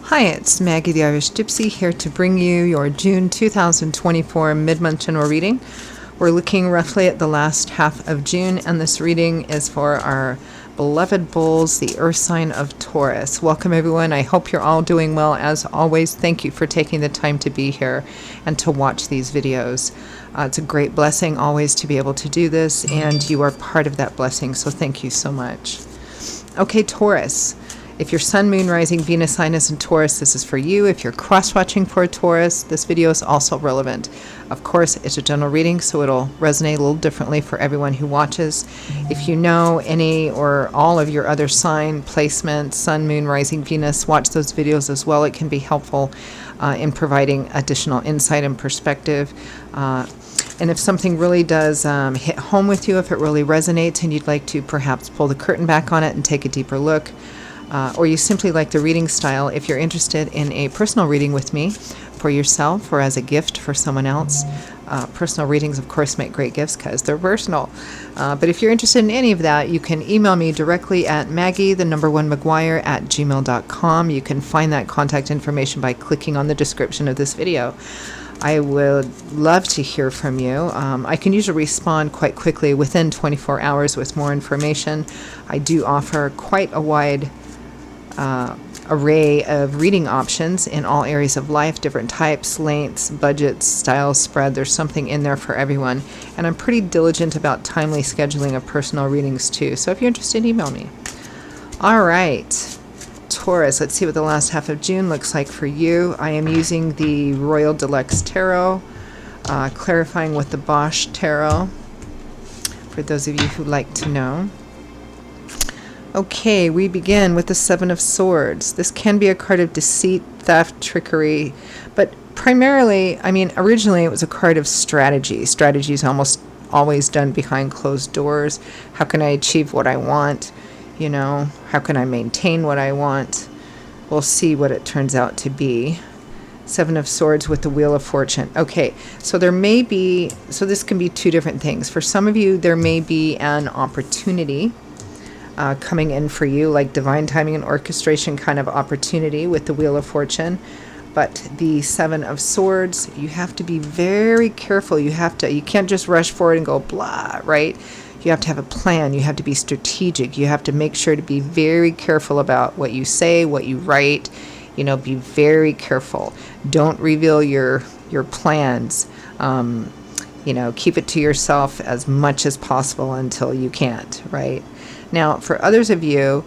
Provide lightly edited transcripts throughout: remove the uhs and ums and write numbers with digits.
Hi, it's Maggie the Irish Gypsy here to bring you your June 2024 mid-month general reading. We're looking roughly at the last half of June, and this reading is for our beloved bulls, the earth sign of Taurus. Welcome everyone. I hope you're all doing well. As always, thank you for taking the time to be here and to watch these videos. It's a great blessing always to be able to do this, and you are part of that blessing, so thank you so much. Okay, Taurus. If your Sun, Moon, Rising, Venus sign is in Taurus, this is for you. If you're cross-watching for a Taurus, this video is also relevant. Of course, it's a general reading, so it'll resonate a little differently for everyone who watches. If you know any or all of your other sign placements, Sun, Moon, Rising, Venus, watch those videos as well. It can be helpful in providing additional insight and perspective. And if something really does hit home with you, if it really resonates and you'd like to perhaps pull the curtain back on it and take a deeper look, or you simply like the reading style, if you're interested in a personal reading with me for yourself or as a gift for someone else, personal readings, of course, make great gifts because they're personal. But if you're interested in any of that, you can email me directly at maggie1mcguire@gmail.com. You can find that contact information by clicking on the description of this video. I would love to hear from you. I can usually respond quite quickly within 24 hours with more information. I do offer quite a wide array of reading options in all areas of life, different types, lengths, budgets, styles, spread. There's something in there for everyone. And I'm pretty diligent about timely scheduling of personal readings too. So if you're interested, email me. All right. Taurus, let's see what the last half of June looks like for you. I am using the Royal Deluxe Tarot, clarifying with the Bosch Tarot, for those of you who like to know. Okay, we begin with the Seven of Swords. This can be a card of deceit, theft, trickery, but primarily, originally it was a card of strategy. Strategy is almost always done behind closed doors. How can I achieve what I want? How can I maintain what I want? We'll see what it turns out to be. Seven of Swords with the Wheel of Fortune. Okay, so this can be two different things. For some of you, there may be an opportunity coming in for you, like divine timing and orchestration kind of opportunity with the Wheel of Fortune. But the Seven of Swords, you have to be very careful. You can't just rush forward and go blah, right? You have to have a plan. You have to be strategic. You have to make sure to be very careful about what you say, what you write. Be very careful. Don't reveal your plans. Keep it to yourself as much as possible until you can't, right? Now, for others of you,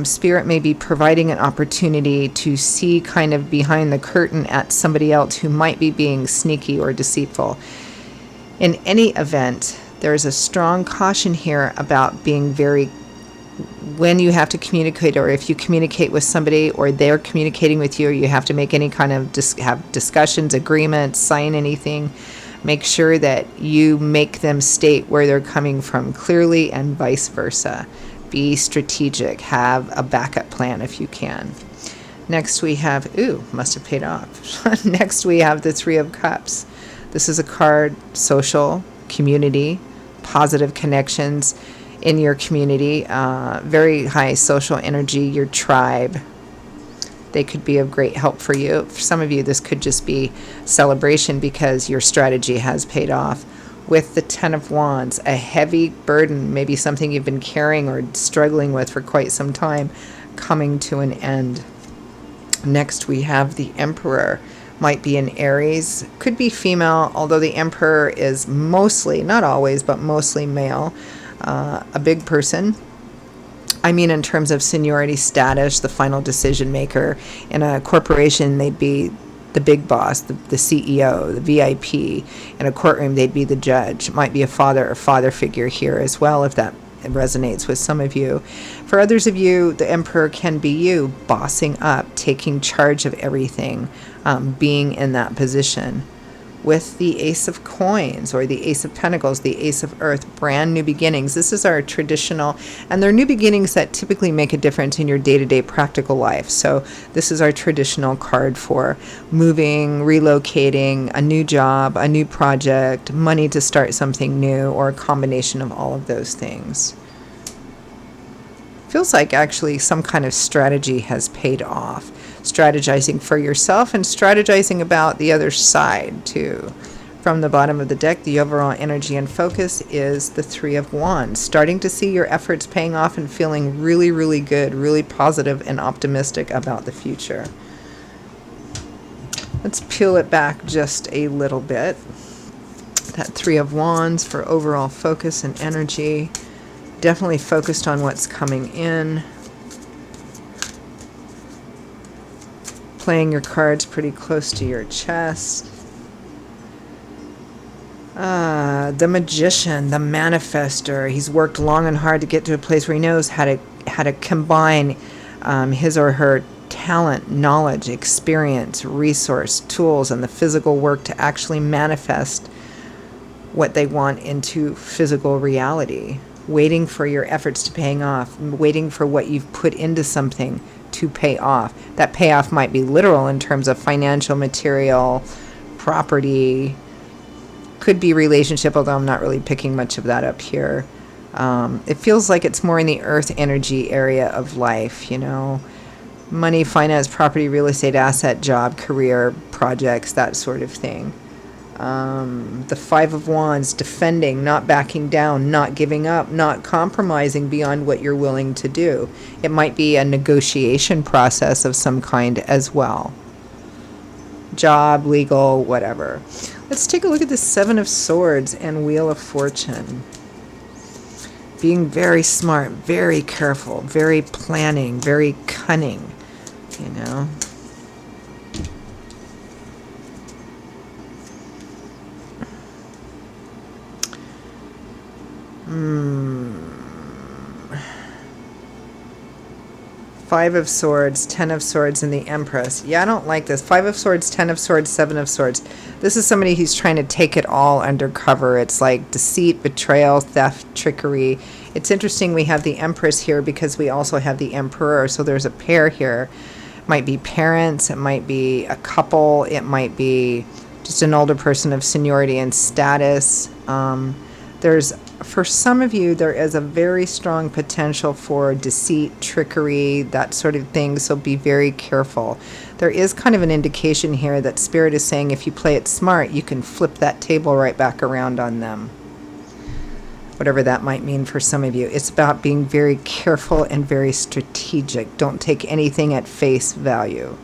Spirit may be providing an opportunity to see kind of behind the curtain at somebody else who might be being sneaky or deceitful. In any event, there's a strong caution here about being when you have to communicate, or if you communicate with somebody or they're communicating with you, or you have to make any kind of have discussions, agreements, sign anything, make sure that you make them state where they're coming from clearly and vice versa. Be strategic. Have a backup plan if you can. Next we have, must have paid off. Next we have the Three of Cups. This is a card, social, community, positive connections in your community, very high social energy, your tribe. They could be of great help for you. For some of you, this could just be celebration because your strategy has paid off. With the Ten of Wands, a heavy burden, maybe something you've been carrying or struggling with for quite some time, coming to an end. Next, we have the Emperor. Might be an Aries, could be female, although the Emperor is mostly, not always, but mostly male. A big person. In terms of seniority status, the final decision maker. In a corporation, they'd be the big boss, the CEO, the VIP. In a courtroom, they'd be the judge. Might be a father or father figure here as well, if that resonates with some of you. For others of you, the Emperor can be you, bossing up, taking charge of everything, being in that position. With the Ace of Coins or the Ace of Pentacles, the Ace of Earth, brand new beginnings. This is our traditional, and they're new beginnings that typically make a difference in your day-to-day practical life. So this is our traditional card for moving, relocating, a new job, a new project, money to start something new, or a combination of all of those things. Feels like actually some kind of strategy has paid off. strategizing for yourself and strategizing about the other side too. From the bottom of the deck, the overall energy and focus is the Three of Wands. Starting to see your efforts paying off and feeling really, really good, really positive and optimistic about the future. Let's peel it back just a little bit. That Three of Wands for overall focus and energy. Definitely focused on what's coming in. Playing your cards pretty close to your chest. The Magician, the Manifester. He's worked long and hard to get to a place where he knows how to combine his or her talent, knowledge, experience, resource, tools, and the physical work to actually manifest what they want into physical reality. Waiting for your efforts to paying off, waiting for what you've put into something to pay off. That payoff might be literal in terms of financial, material, property, could be relationship, although I'm not really picking much of that up here. It feels like it's more in the earth energy area of life, you know, money, finance, property, real estate, asset, job, career, projects, that sort of thing. The Five of Wands, defending, not backing down, not giving up, not compromising beyond what you're willing to do. It might be a negotiation process of some kind as well. Job, legal, whatever. Let's take a look at the Seven of Swords and Wheel of Fortune. Being very smart, very careful, very planning, very cunning, you know. Five of Swords, Ten of Swords, and the Empress. Yeah, I don't like this. Five of Swords, Ten of Swords, Seven of Swords. This is somebody who's trying to take it all undercover. It's like deceit, betrayal, theft, trickery. It's interesting we have the Empress here because we also have the Emperor. So there's a pair here. It might be parents. It might be a couple. It might be just an older person of seniority and status. For some of you, there is a very strong potential for deceit, trickery, that sort of thing, so be very careful. There is kind of an indication here that Spirit is saying if you play it smart, you can flip that table right back around on them. Whatever that might mean for some of you. It's about being very careful and very strategic. Don't take anything at face value.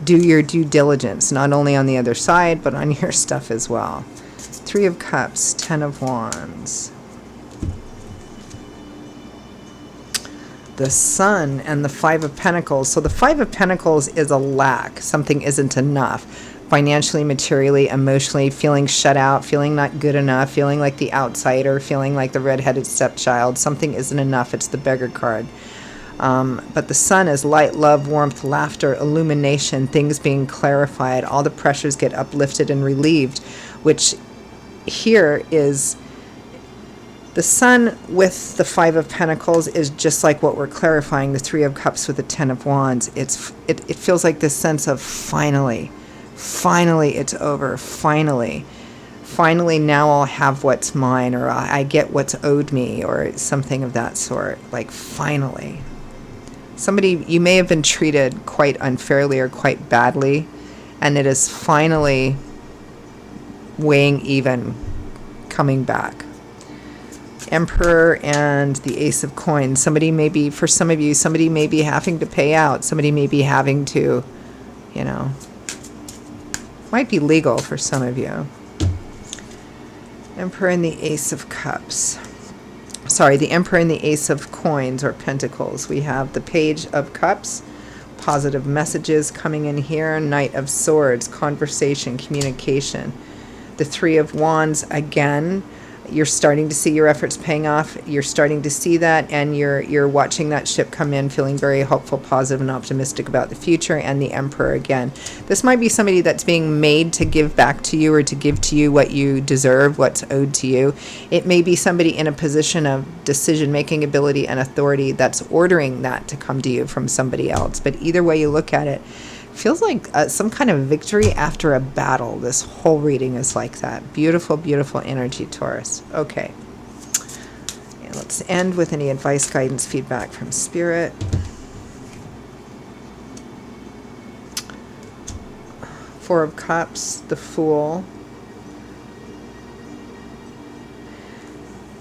Do your due diligence, not only on the other side, but on your stuff as well. Three of Cups, Ten of Wands. The Sun and the Five of Pentacles. So the Five of Pentacles is a lack. Something isn't enough. Financially, materially, emotionally, feeling shut out, feeling not good enough, feeling like the outsider, feeling like the redheaded stepchild. Something isn't enough. It's the Beggar card. But the Sun is light, love, warmth, laughter, illumination, things being clarified. All the pressures get uplifted and relieved, which here is the Sun with the Five of Pentacles is just like what we're clarifying, the Three of Cups with the Ten of Wands. It feels like this sense of finally it's over, finally now I'll have what's mine, or I get what's owed me, or something of that sort, like finally. Somebody, you may have been treated quite unfairly or quite badly, and it is finally weighing even, coming back. Emperor and the Ace of Coins. Somebody may be, for some of you, somebody may be having to pay out. Somebody may be having to, you know, might be legal for some of you. Emperor and the Ace of Cups. Sorry, the Emperor and the Ace of Coins or Pentacles. We have the Page of Cups, positive messages coming in here. Knight of Swords, conversation, communication. The Three of Wands, again, you're starting to see your efforts paying off. You're starting to see that, and you're watching that ship come in, feeling very hopeful, positive, and optimistic about the future. And the Emperor again. This might be somebody that's being made to give back to you, or to give to you what you deserve, what's owed to you. It may be somebody in a position of decision-making ability and authority that's ordering that to come to you from somebody else. But either way you look at it, feels like some kind of victory after a battle. This whole reading is like that. Beautiful, beautiful energy, Taurus. Okay. And let's end with any advice, guidance, feedback from Spirit. Four of Cups, the Fool.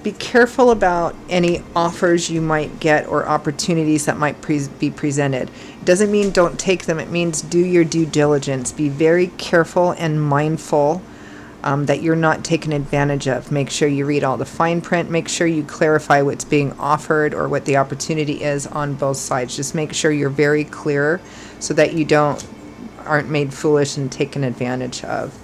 Be careful about any offers you might get or opportunities that might be presented. It doesn't mean don't take them. It means do your due diligence. Be very careful and mindful that you're not taken advantage of. Make sure you read all the fine print. Make sure you clarify what's being offered or what the opportunity is on both sides. Just make sure you're very clear so that you aren't made foolish and taken advantage of.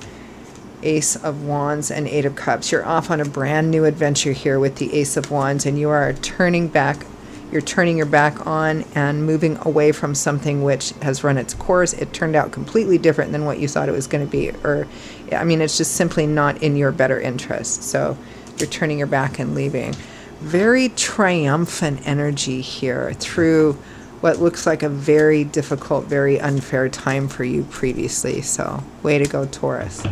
Ace of Wands and Eight of Cups. You're off on a brand new adventure here with the Ace of Wands, and you are turning back. You're turning your back on and moving away from something which has run its course. It turned out completely different than what you thought it was going to be, or I mean, it's just simply not in your better interest. So you're turning your back and leaving. Very triumphant energy here through what looks like a very difficult, very unfair time for you previously. So way to go, Taurus.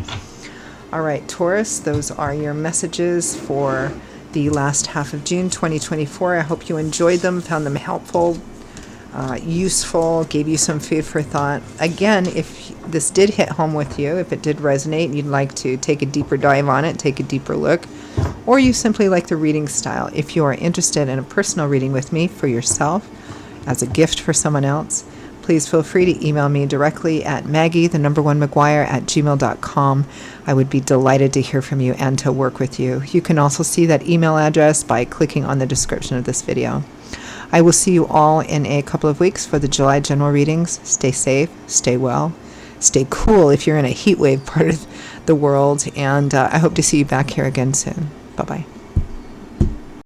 All right, Taurus, those are your messages for the last half of June 2024. I hope you enjoyed them, found them helpful, useful, gave you some food for thought. Again, if this did hit home with you, if it did resonate and you'd like to take a deeper dive on it, take a deeper look, or you simply like the reading style, if you are interested in a personal reading with me for yourself as a gift for someone else, please feel free to email me directly at Maggie1McGuire@gmail.com. I would be delighted to hear from you and to work with you. You can also see that email address by clicking on the description of this video. I will see you all in a couple of weeks for the July general readings. Stay safe, stay well, stay cool if you're in a heat wave part of the world, and I hope to see you back here again soon. Bye-bye.